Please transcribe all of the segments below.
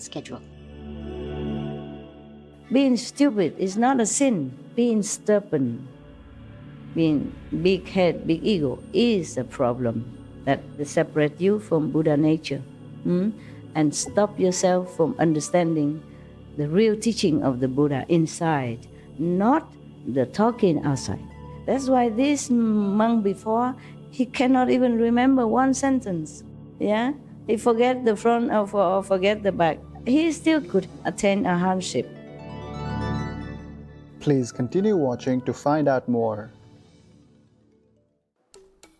schedule. Being stupid is not a sin. Being stubborn, being big head, big ego is a problem that separates you from Buddha nature. And stop yourself from understanding the real teaching of the Buddha inside, not the talking outside. That's why this monk before, he cannot even remember one sentence. Yeah, he forget the front or forget the back. He still could attain a hardship. Please continue watching to find out more.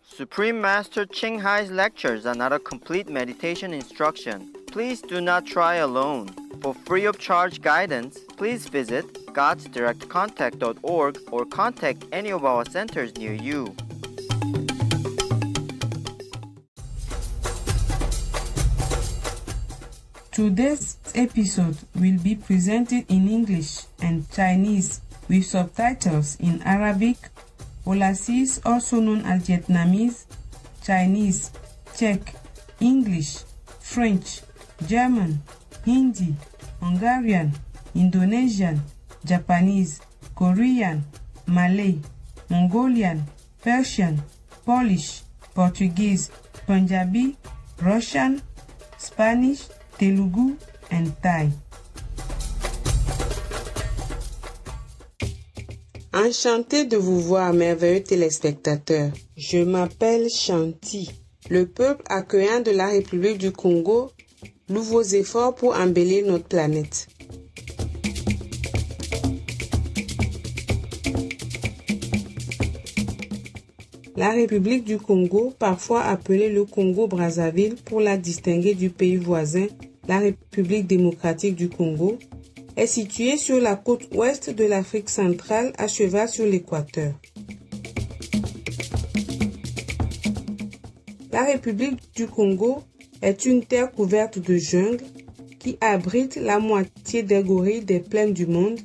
Supreme Master Ching Hai's lectures are not a complete meditation instruction. Please do not try alone. For free of charge guidance, please visit godsdirectcontact.org or contact any of our centers near you. Today's episode will be presented in English and Chinese with subtitles in Arabic, Aulacese, also known as Vietnamese, Chinese, Czech, English, French, German, Hindi, Hungarian, Indonesian, Japanese, Korean, Malay, Mongolian, Persian, Polish, Portuguese, Punjabi, Russian, Spanish, Telugu, and Thai. Enchanté de vous voir, merveilleux téléspectateurs. Je m'appelle Shanti. Le peuple accueillant de la République du Congo loue vos efforts pour embellir notre planète. La République du Congo, parfois appelée le Congo-Brazzaville pour la distinguer du pays voisin, la République démocratique du Congo, est située sur la côte ouest de l'Afrique centrale à cheval sur l'équateur. La République du Congo est une terre couverte de jungle qui abrite la moitié des gorilles des plaines du monde,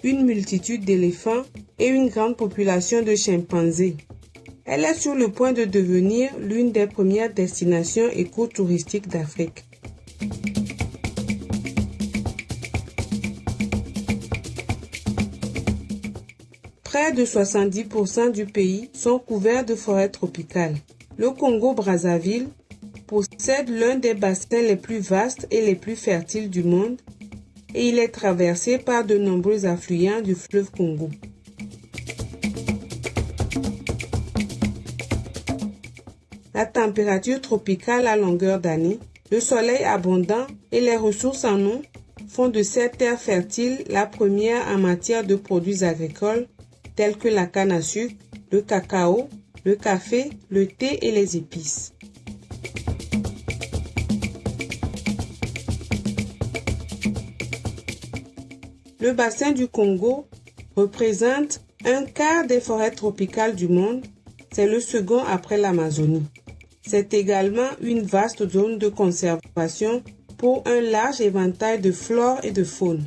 une multitude d'éléphants et une grande population de chimpanzés. Elle est sur le point de devenir l'une des premières destinations écotouristiques d'Afrique. Près de 70% du pays sont couverts de forêts tropicales. Le Congo-Brazzaville possède l'un des bassins les plus vastes et les plus fertiles du monde et il est traversé par de nombreux affluents du fleuve Congo. La température tropicale à longueur d'année, le soleil abondant et les ressources en eau font de cette terre fertile la première en matière de produits agricoles tels que la canne à sucre, le cacao, le café, le thé et les épices. Le bassin du Congo représente un quart des forêts tropicales du monde, c'est le second après l'Amazonie. C'est également une vaste zone de conservation pour un large éventail de flore et de faune.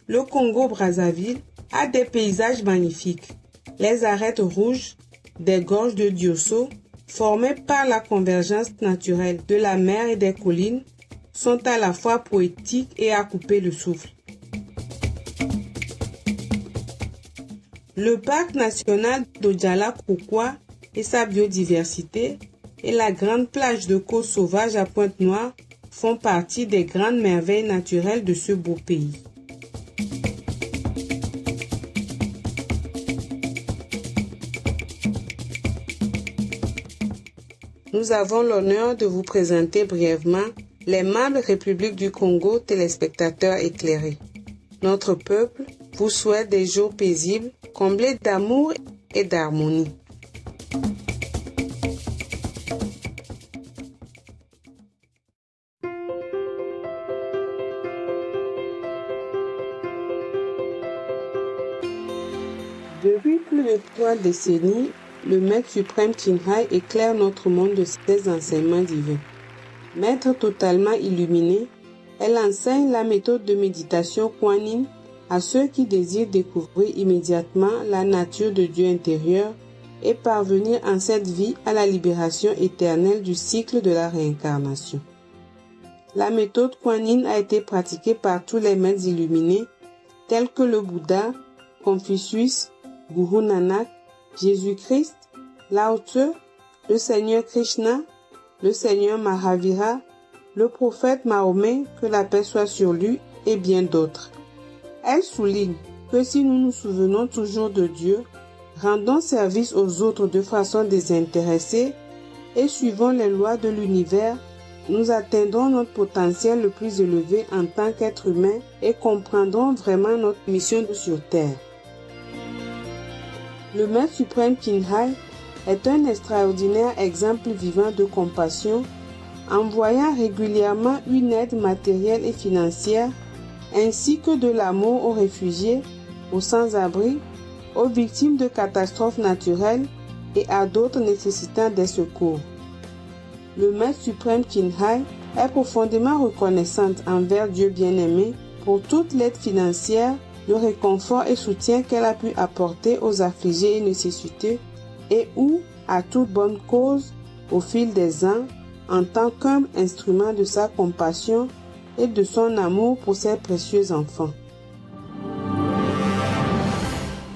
Le Congo-Brazzaville a des paysages magnifiques. Les arêtes rouges, des gorges de Diosso, formées par la convergence naturelle de la mer et des collines, sont à la fois poétiques et à couper le souffle. Le parc national d'Odjala-Koukwa et sa biodiversité et la grande plage de côte sauvage à Pointe-Noire font partie des grandes merveilles naturelles de ce beau pays. Nous avons l'honneur de vous présenter brièvement l'aimable République du Congo, téléspectateurs éclairés. Notre peuple vous souhaite des jours paisibles, comblés d'amour et d'harmonie. Depuis plus de 3 décennies, le Maître suprême Ching Hai éclaire notre monde de ses enseignements divins. Maître totalement illuminé, elle enseigne la méthode de méditation Kuan Yin à ceux qui désirent découvrir immédiatement la nature de Dieu intérieur et parvenir en cette vie à la libération éternelle du cycle de la réincarnation. La méthode Kuan Yin a été pratiquée par tous les maîtres illuminés tels que le Bouddha, Confucius, Guru Nanak, Jésus-Christ, Lao Tzu, le Seigneur Krishna, le Seigneur Mahavira, le prophète Mahomet, que la paix soit sur lui, et bien d'autres. Elle souligne que si nous nous souvenons toujours de Dieu, rendons service aux autres de façon désintéressée et suivons les lois de l'univers, nous atteindrons notre potentiel le plus élevé en tant qu'être humain et comprendrons vraiment notre mission sur Terre. Le Maître suprême Qinghai est un extraordinaire exemple vivant de compassion, envoyant régulièrement une aide matérielle et financière, ainsi que de l'amour aux réfugiés, aux sans-abri, aux victimes de catastrophes naturelles et à d'autres nécessitant des secours. Le Maître suprême Qinghai est profondément reconnaissante envers Dieu bien-aimé pour toute l'aide financière, le réconfort et soutien qu'elle a pu apporter aux affligés et nécessités et ou à toute bonne cause au fil des ans en tant qu'humble instrument de sa compassion et de son amour pour ses précieux enfants.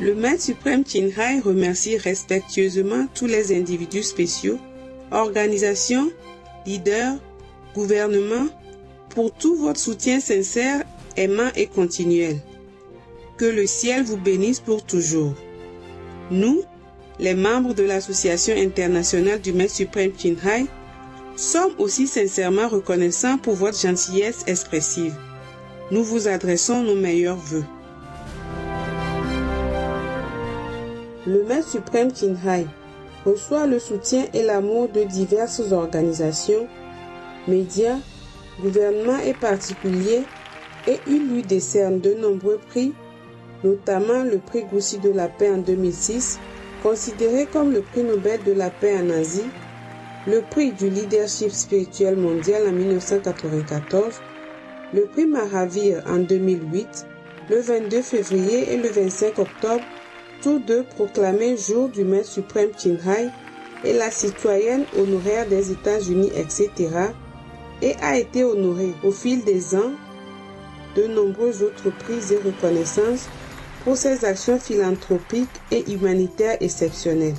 Le Maître suprême Qinghai remercie respectueusement tous les individus spéciaux, organisations, leaders, gouvernements, pour tout votre soutien sincère, aimant et continuel. Que le ciel vous bénisse pour toujours. Nous, les membres de l'Association internationale du Maître suprême Qinghai, sommes aussi sincèrement reconnaissants pour votre gentillesse expressive. Nous vous adressons nos meilleurs vœux. Le Maître suprême Qinghai reçoit le soutien et l'amour de diverses organisations, médias, gouvernements et particuliers, et il lui décerne de nombreux prix, notamment le prix Goussy de la paix en 2006, considéré comme le prix Nobel de la paix en Asie, le prix du leadership spirituel mondial en 1994, le prix Mahavir en 2008, le 22 février et le 25 octobre, tous deux proclamés jour du Maître suprême Qinghai et la citoyenne honoraire des États-Unis, etc., et a été honorée au fil des ans de nombreux autres prix et reconnaissances pour ses actions philanthropiques et humanitaires exceptionnelles.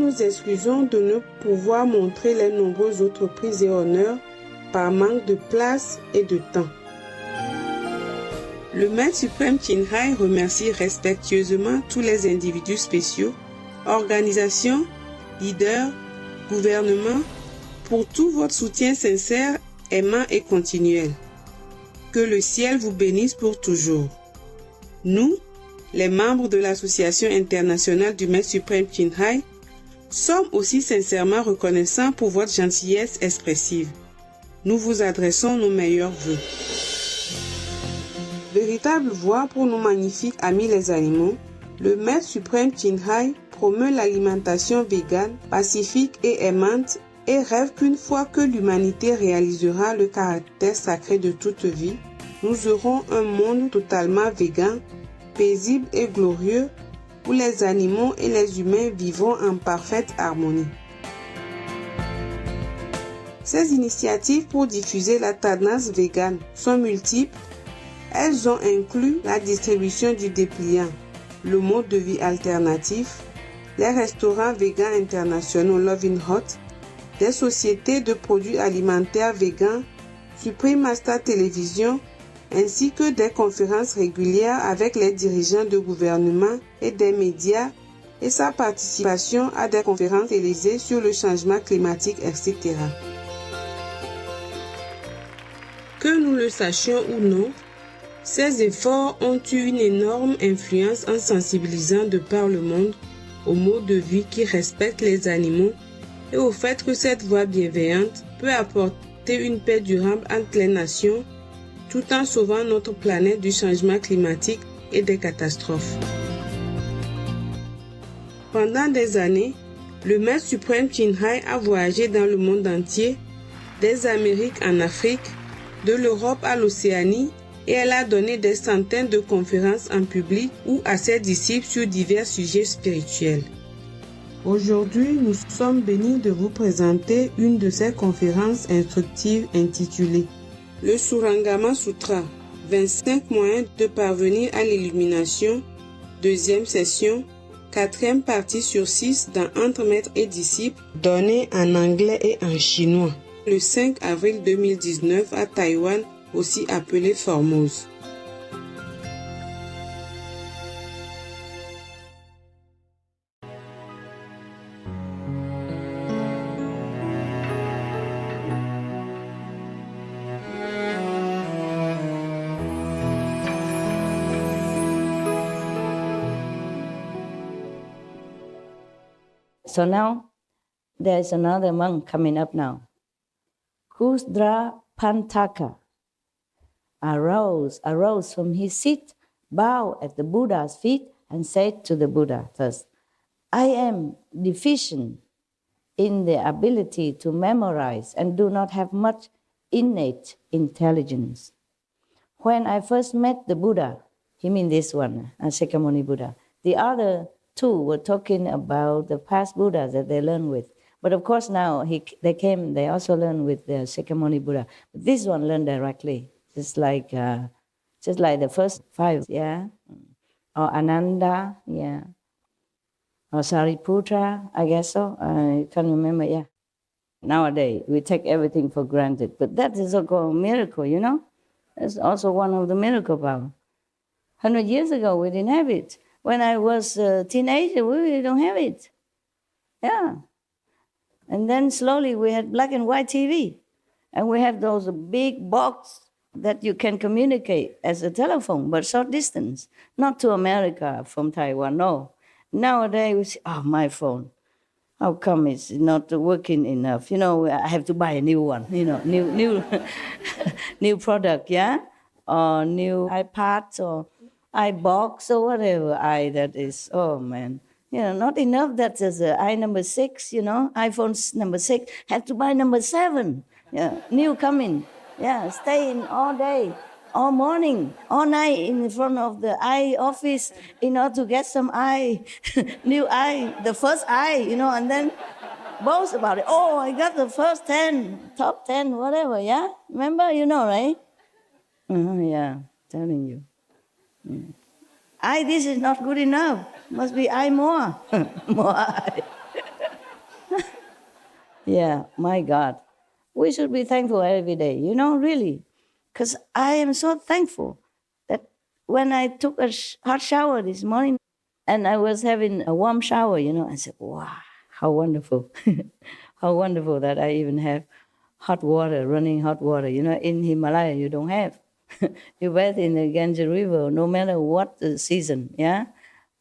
nous excusons de ne pouvoir montrer les nombreux autres prix et honneurs par manque de place et de temps. Le Maître suprême Chinhai remercie respectueusement tous les individus spéciaux, organisations, leaders, gouvernements, pour tout votre soutien sincère, aimant et continuel. Que le ciel vous bénisse pour toujours. Nous, les membres de l'Association internationale du Maître suprême Chinhai, sommes aussi sincèrement reconnaissants pour votre gentillesse expressive. Nous vous adressons nos meilleurs vœux. Véritable voix pour nos magnifiques amis les animaux, le Maître suprême Chinhai promeut l'alimentation végane, pacifique et aimante et rêve qu'une fois que l'humanité réalisera le caractère sacré de toute vie, nous aurons un monde totalement végan, paisible et glorieux, où les animaux et les humains vivront en parfaite harmonie. Ces initiatives pour diffuser la tendance végane sont multiples. Elles ont inclus la distribution du dépliant, le mode de vie alternatif, les restaurants végans internationaux Loving Hot, des sociétés de produits alimentaires végans, Supreme Master Télévision, ainsi que des conférences régulières avec les dirigeants de gouvernements et des médias et sa participation à des conférences télévisées sur le changement climatique, etc. Que nous le sachions ou non, ces efforts ont eu une énorme influence en sensibilisant de par le monde au mode de vie qui respecte les animaux et au fait que cette voie bienveillante peut apporter une paix durable entre les nations tout en sauvant notre planète du changement climatique et des catastrophes. Pendant des années, le Maître suprême Chinhai a voyagé dans le monde entier, des Amériques en Afrique, de l'Europe à l'Océanie, et elle a donné des centaines de conférences en public ou à ses disciples sur divers sujets spirituels. Aujourd'hui, nous sommes bénis de vous présenter une de ces conférences instructives intitulée le Surangama Sutra, 25 moyens de parvenir à l'illumination, deuxième session, 4e partie sur 6 dans Entre maître et disciple, donnée en anglais et en chinois, le 5 avril 2019 à Taïwan, aussi appelé Formose. So now, there's another monk coming up now. Kusdra Pantaka arose from his seat, bowed at the Buddha's feet, and said to the Buddha first, I am deficient in the ability to memorize and do not have much innate intelligence. When I first met the Buddha, he means this one, Shakyamuni Buddha, the other two were talking about the past Buddhas that they learned with. But of course now they also learned with the Shakyamuni Buddha. But this one learned directly, just like the first 5, yeah, or Ananda, yeah, or Sariputra, I guess so. I can't remember, yeah. Nowadays we take everything for granted, but that is also a miracle, you know. That's also one of the miracle power. 100 years ago we didn't have it. When I was a teenager, we really don't have it. Yeah. And then slowly we had black and white TV. And we have those big box that you can communicate as a telephone, but short distance. Not to America from Taiwan, no. Nowadays we say, oh, my phone. How come it's not working enough? You know, I have to buy a new one, you know, new new product, yeah? Or new iPad or iBox or whatever that is. Oh, man. You know, not enough that there's an number 6, you know, iPhone number 6. Have to buy number 7. Yeah, new coming. Yeah, stay in all day, all morning, all night in front of the eye office in order to get some eye, new eye, the first eye, you know, and then boast about it. Oh, I got the first 10, top 10, whatever, yeah? Remember, you know, right? Yeah, telling you. This is not good enough. Must be I more. More I. Yeah, my God. We should be thankful every day, really. Because I am so thankful that when I took a hot shower this morning and I was having a warm shower, I said, wow, how wonderful. How wonderful that I even have hot water, running hot water. In Himalaya, you don't have. You bathe in the Ganges River, no matter what the season, yeah?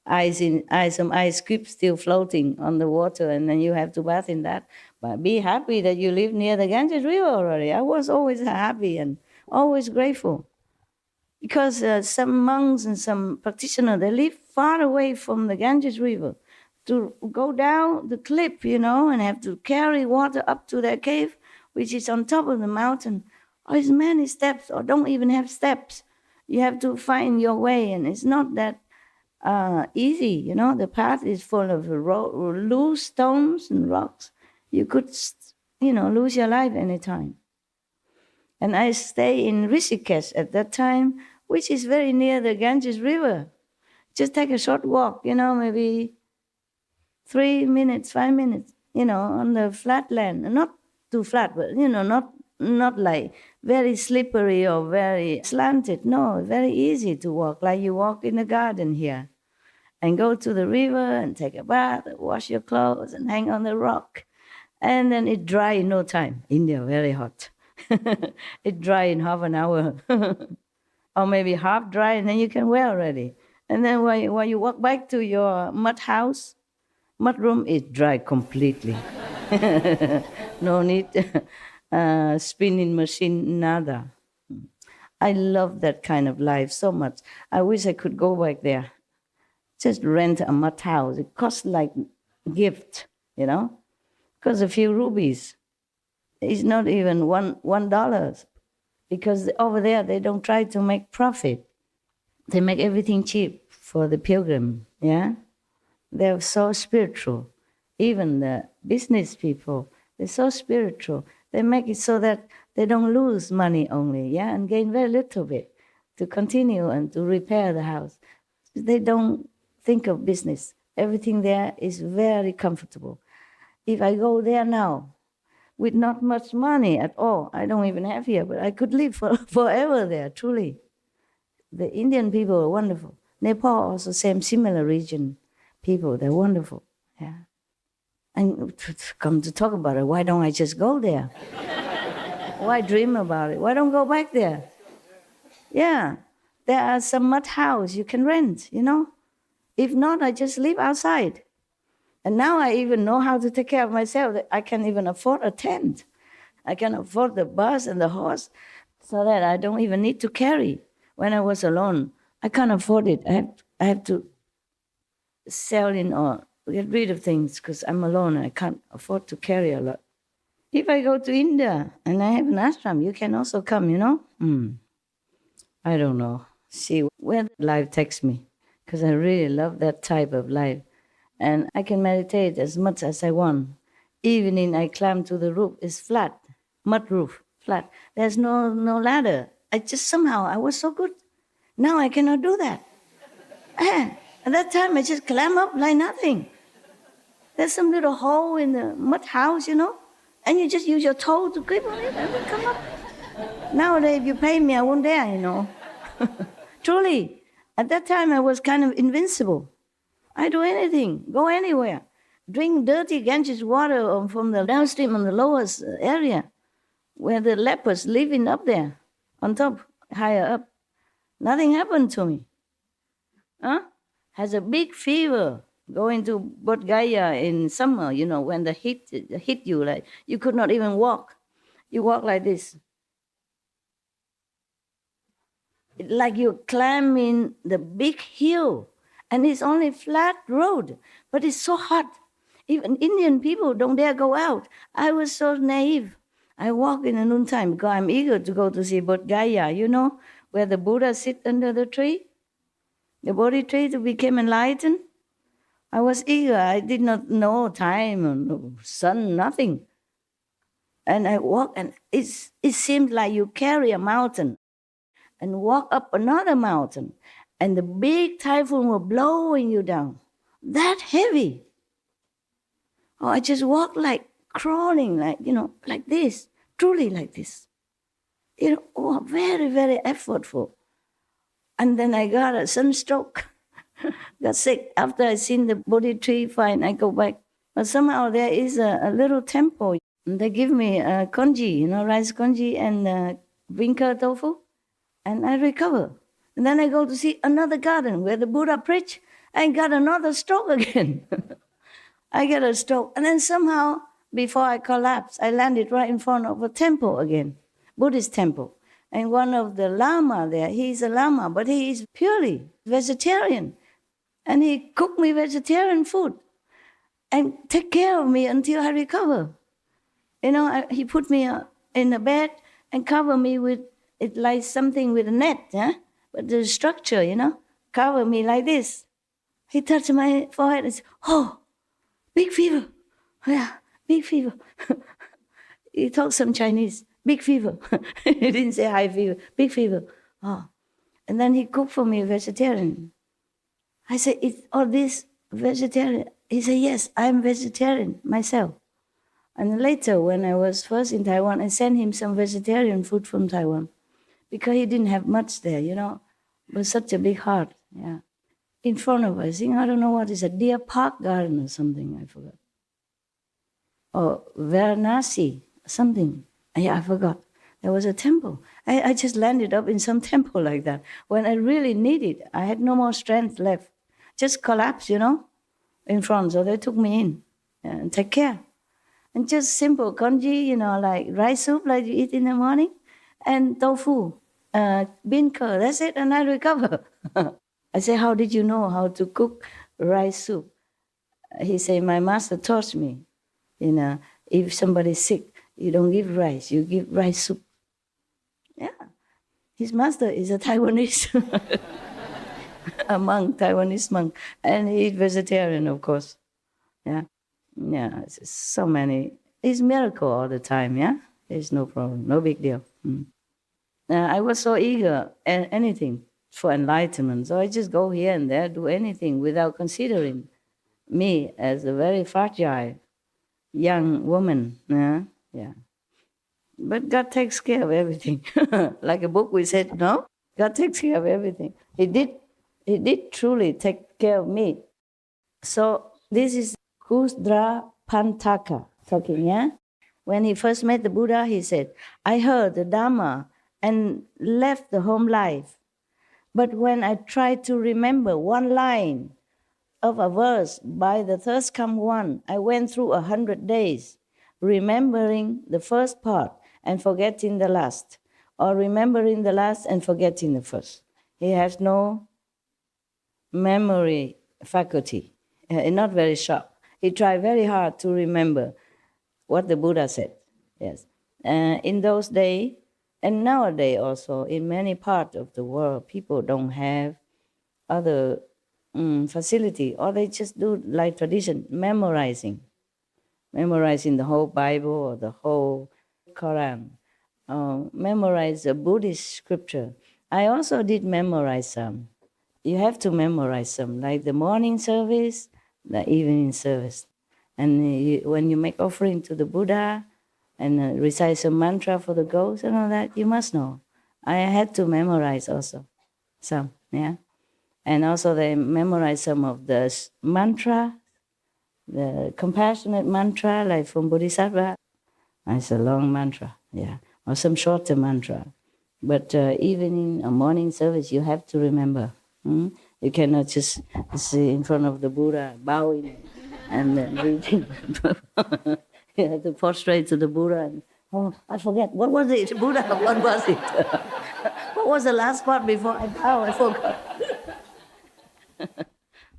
Some ice cubes still floating on the water, and then you have to bath in that. But be happy that you live near the Ganges River already. I was always happy and always grateful. Because some monks and some practitioners, they live far away from the Ganges River to go down the cliff, and have to carry water up to their cave, which is on top of the mountain. Oh, it's many steps, or don't even have steps. You have to find your way, and it's not that easy. The path is full of loose stones and rocks. You could, lose your life anytime. And I stay in Rishikesh at that time, which is very near the Ganges River. Just take a short walk, maybe 3 minutes, 5 minutes, on the flat land. Not too flat, but, not like very slippery or very slanted. No, very easy to walk, like you walk in the garden here. And go to the river and take a bath, wash your clothes and hang on the rock. And then it dry in no time. India, very hot. It dry in half an hour. Or maybe half dry, and then you can wear already. And then when you walk back to your mud house, mud room, is dry completely. No need spinning machine, nada. I love that kind of life so much. I wish I could go back there. Just rent a mud house. It costs like a gift, Costs a few rupees. It's not even $1. Because over there, they don't try to make profit. They make everything cheap for the pilgrim, yeah? They're so spiritual. Even the business people, they're so spiritual. They make it so that they don't lose money only, yeah? And gain very little bit to continue and to repair the house. They don't think of business. Everything there is very comfortable. If I go there now, with not much money at all, I don't even have here, but I could live forever there, truly. The Indian people are wonderful. Nepal also similar region people, they're wonderful, yeah. And to come to talk about it, why don't I just go there? Why dream about it? Why don't go back there? Yeah, there are some mud house you can rent, If not, I just live outside. And now I even know how to take care of myself. I can even afford a tent. I can afford the bus and the horse so that I don't even need to carry. When I was alone, I can't afford it. I have to sell in or get rid of things because I'm alone and I can't afford to carry a lot. If I go to India and I have an ashram, you can also come, I don't know. See where life takes me because I really love that type of life. And I can meditate as much as I want. Evening, I climb to the roof. It's flat, mud roof, flat. There's no ladder. I was so good. Now I cannot do that. At that time, I just climb up like nothing. There's some little hole in the mud house, and you just use your toe to grip on it and then come up. Nowadays, if you pay me, I won't dare, Truly, at that time, I was kind of invincible. I do anything, go anywhere, drink dirty Ganges water from the downstream on the lowest area where the lepers living up there, on top, higher up. Nothing happened to me. Has a big fever, going to Bodh Gaya in summer, when the heat hit you, like you could not even walk. You walk like this. Like you're climbing the big hill. And it's only flat road, but it's so hot. Even Indian people don't dare go out. I was so naive. I walk in the noontime because I'm eager to go to see Bodh Gaya, where the Buddha sit under the tree, the Bodhi tree to become enlightened. I was eager. I did not know time, no sun, nothing. And I walk, and it seemed like you carry a mountain and walk up another mountain. And the big typhoon were blowing you down. That heavy. Oh, I just walked like crawling like this, truly like this. Very, very effortful. And then I got a sunstroke, got sick. After I seen the Bodhi tree, fine, I go back. But somehow there is a little temple. They give me congee, rice congee and winker tofu, and I recover. And then I go to see another garden where the Buddha preached. I got another stroke again. I get a stroke. And then somehow, before I collapsed, I landed right in front of a temple again, Buddhist temple. And one of the lama there, he's a lama, but he is purely vegetarian. And he cooked me vegetarian food and take care of me until I recover. He put me in a bed and cover me with, it like something with a net, but the structure, cover me like this. He touched my forehead and said, "Oh, big fever." Yeah, big fever. He talked some Chinese. Big fever. He didn't say high fever. Big fever. Oh. And then he cooked for me vegetarian. I said, "Is all this vegetarian?" He said, "Yes, I'm vegetarian myself." And later, when I was first in Taiwan, I sent him some vegetarian food from Taiwan because he didn't have much there, But such a big heart, yeah. In front of us, I don't know what is a deer park garden or something, I forgot. Or Varanasi, something. Yeah, I forgot. There was a temple. I just landed up in some temple like that. When I really needed, I had no more strength left. Just collapsed, in front. So they took me in and take care. And just simple congee, like rice soup like you eat in the morning, and tofu, bean curd, that's it, and I recover. I say, "How did you know how to cook rice soup?" He said, "My master taught me, if somebody's sick, you don't give rice, you give rice soup." Yeah. His master is a Taiwanese, a monk, Taiwanese monk, and he's vegetarian, of course. Yeah. Yeah, it's so many. It's miracle all the time, yeah? There's no problem, no big deal. I was so eager at anything for enlightenment, so I just go here and there, do anything without considering me as a very fragile young woman. Yeah. But God takes care of everything. Like a book we said, no? God takes care of everything. He did truly take care of me. So this is Kusdra Pantaka talking, yeah? When he first met the Buddha, he said, "I heard the Dhamma and left the home life. But when I tried to remember one line of a verse by the thirst come one, I went through 100 days, remembering the first part and forgetting the last, or remembering the last and forgetting the first." He has no memory faculty, not very sharp. He tried very hard to remember what the Buddha said. Yes. In those days, and nowadays also, in many parts of the world, people don't have other facility, or they just do like tradition, memorizing the whole Bible or the whole Quran, memorize the Buddhist scripture. I also did memorize some. You have to memorize some, like the morning service, the evening service. And when you make offering to the Buddha and recite some mantra for the ghosts and all that, you must know. I had to memorize also some, yeah. And also they memorize some of the mantra, the compassionate mantra, like from Bodhisattva. It's a long mantra, yeah, or some shorter mantra. But evening or morning service, you have to remember. You cannot just sit in front of the Buddha, bowing and then reading. You have to prostrate to the Buddha. And, "Oh, I forget. What was it, Buddha? What was it? What was the last part before I bow? I forgot."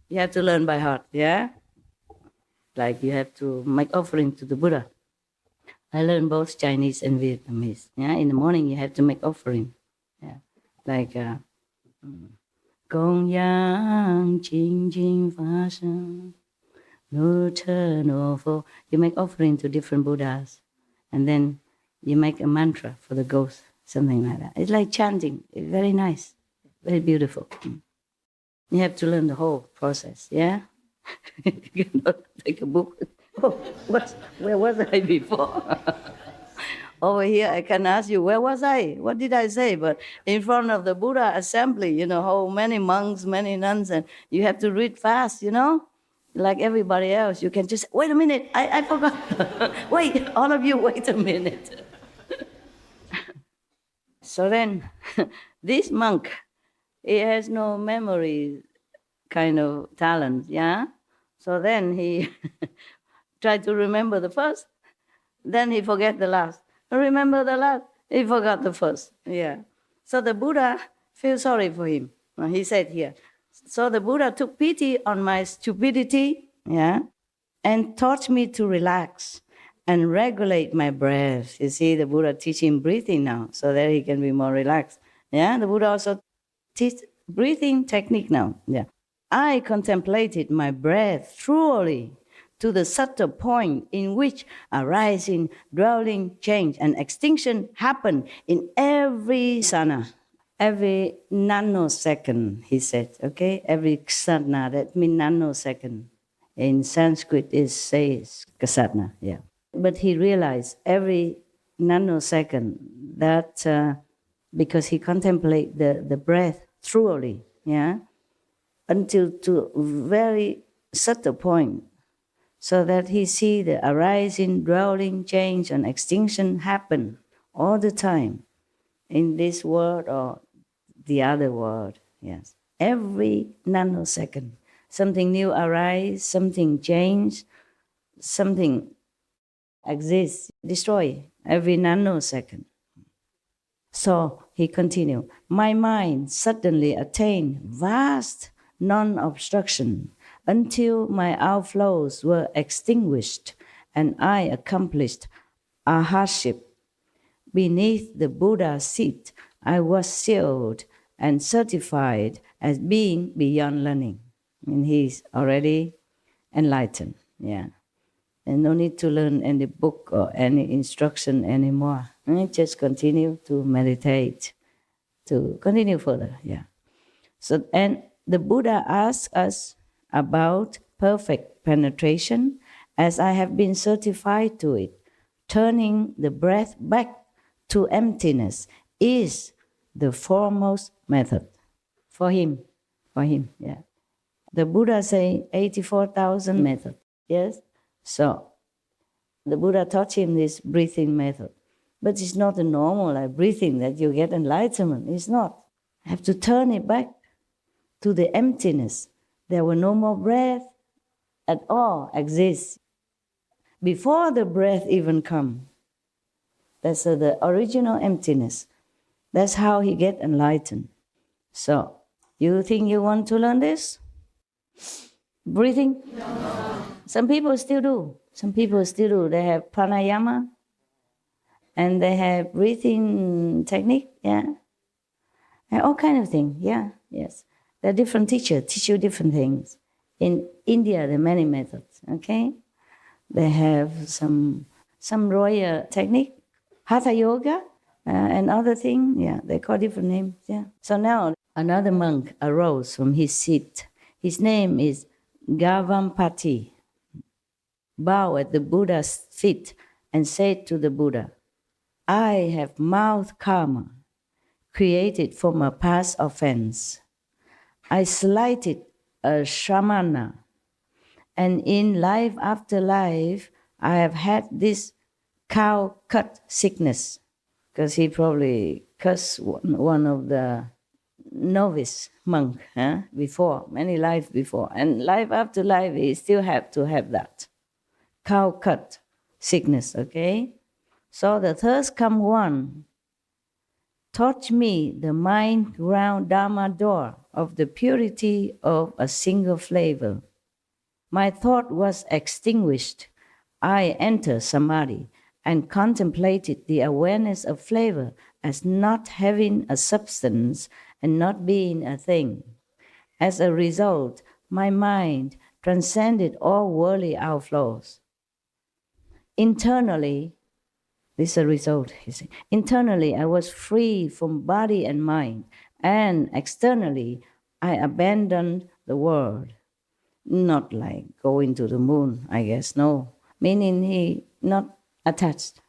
You have to learn by heart, yeah? Like you have to make offering to the Buddha. I learned both Chinese and Vietnamese. Yeah, in the morning you have to make offering. Yeah, like Gong yang jing jing fa sheng, no te no fo. You make offering to different Buddhas, and then you make a mantra for the ghost, something like that. It's like chanting. It's very nice, very beautiful. You have to learn the whole process. Yeah, you cannot take a book Oh, where was I before? Over here, I can ask you, where was I? What did I say? But in front of the Buddha assembly, how many monks, many nuns, and you have to read fast, like everybody else. You can just, wait a minute, I forgot. Wait, all of you, wait a minute. So then, this monk, he has no memory kind of talent, yeah? So then he tried to remember the first, then he forget the last. Remember the last, he forgot the first, yeah. So the Buddha feels sorry for him. He said here, so the Buddha took pity on my stupidity, yeah, and taught me to relax and regulate my breath. You see, the Buddha teach him breathing now, so that he can be more relaxed. Yeah, the Buddha also teach breathing technique now. Yeah, I contemplated my breath thoroughly to the subtle point in which arising, dwelling, change, and extinction happen in every sana, every nanosecond, he said, okay? Every sana, that means nanosecond. In Sanskrit, it says kasatna, yeah. But he realized every nanosecond that because he contemplate the breath thoroughly, yeah, until to very subtle point, so that he see the arising, dwelling, change, and extinction happen all the time in this world or the other world, yes. Every nanosecond, something new arise, something change, something exists, destroy every nanosecond. So he continued, my mind suddenly attained vast non-obstruction until my outflows were extinguished and I accomplished arhatship. Beneath the Buddha's seat, I was sealed and certified as being beyond learning. I mean, he's already enlightened, yeah. And no need to learn any book or any instruction anymore. Just continue to meditate, to continue further, yeah. So, and the Buddha asks us about perfect penetration, as I have been certified to it. Turning the breath back to emptiness is the foremost method for him, yeah. The Buddha say 84,000 method, yes? So the Buddha taught him this breathing method. But it's not a normal like breathing that you get enlightenment. It's not. I have to turn it back to the emptiness. There were no more breath at all exists. Before the breath even come. That's the original emptiness. That's how he get enlightened. So, you think you want to learn this? Breathing? No. Some people still do. They have pranayama and they have breathing technique, yeah. And all kind of things, yeah, yes. There are different teachers, teach you different things. In India, there are many methods, okay? They have some royal technique, hatha yoga, and other things, yeah, they call different names, yeah. So now, another monk arose from his seat. His name is Gavampati. Bowed at the Buddha's feet and said to the Buddha, I have mouth karma, created from a past offense. I slighted a shramana, and in life after life, I have had this cow cut sickness, because he probably cursed one of the novice monk before, many lives before. And life after life, he still have to have that cow cut sickness, okay? So the third come one taught me the mind ground Dharma door of the purity of a single flavor. My thought was extinguished. I entered samadhi and contemplated the awareness of flavor as not having a substance and not being a thing. As a result, my mind transcended all worldly outflows. Internally, this is a result, you see. Internally, I was free from body and mind, and externally, I abandoned the world. Not like going to the moon, I guess, no. meaning he not attached.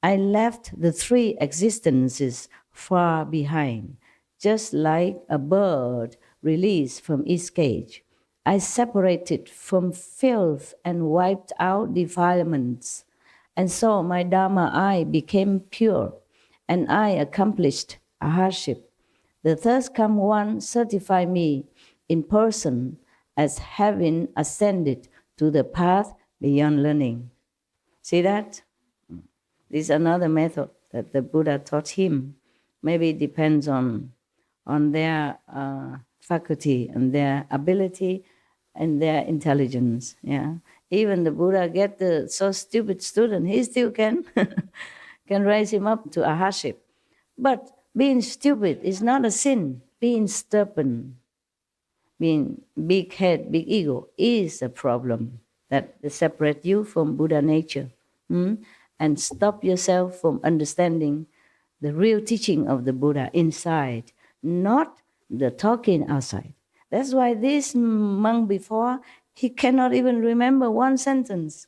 I left the three existences far behind, just like a bird released from its cage. I separated from filth and wiped out defilements, and so my Dharma I became pure, and I accomplished a hardship. The third come one certified me in person as having ascended to the path beyond learning. See that? This is another method that the Buddha taught him. Maybe it depends on their faculty and their ability and their intelligence. Yeah, even the Buddha get the so stupid student, he still can raise him up to a hardship. But being stupid is not a sin. Being stubborn, being big head, big ego is a problem that separate you from Buddha nature, and stop yourself from understanding the real teaching of the Buddha inside, not the talking outside. That's why this monk before, he cannot even remember one sentence.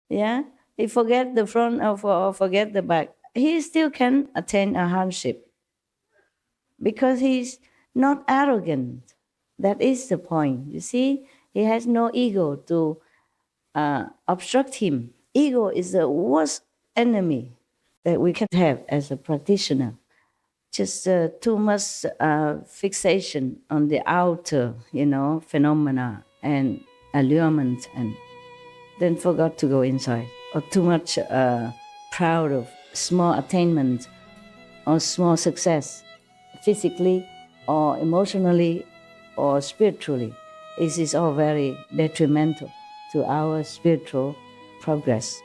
Yeah, he forget the front or forget the back. He still can attain a hardship because he's not arrogant. That is the point. You see, he has no ego to obstruct him. Ego is the worst enemy that we can have as a practitioner. Just too much fixation on the outer, phenomena and allurement, and then forgot to go inside. Or too much proud of small attainment or small success, physically or emotionally or spiritually. This is all very detrimental to our spiritual progress.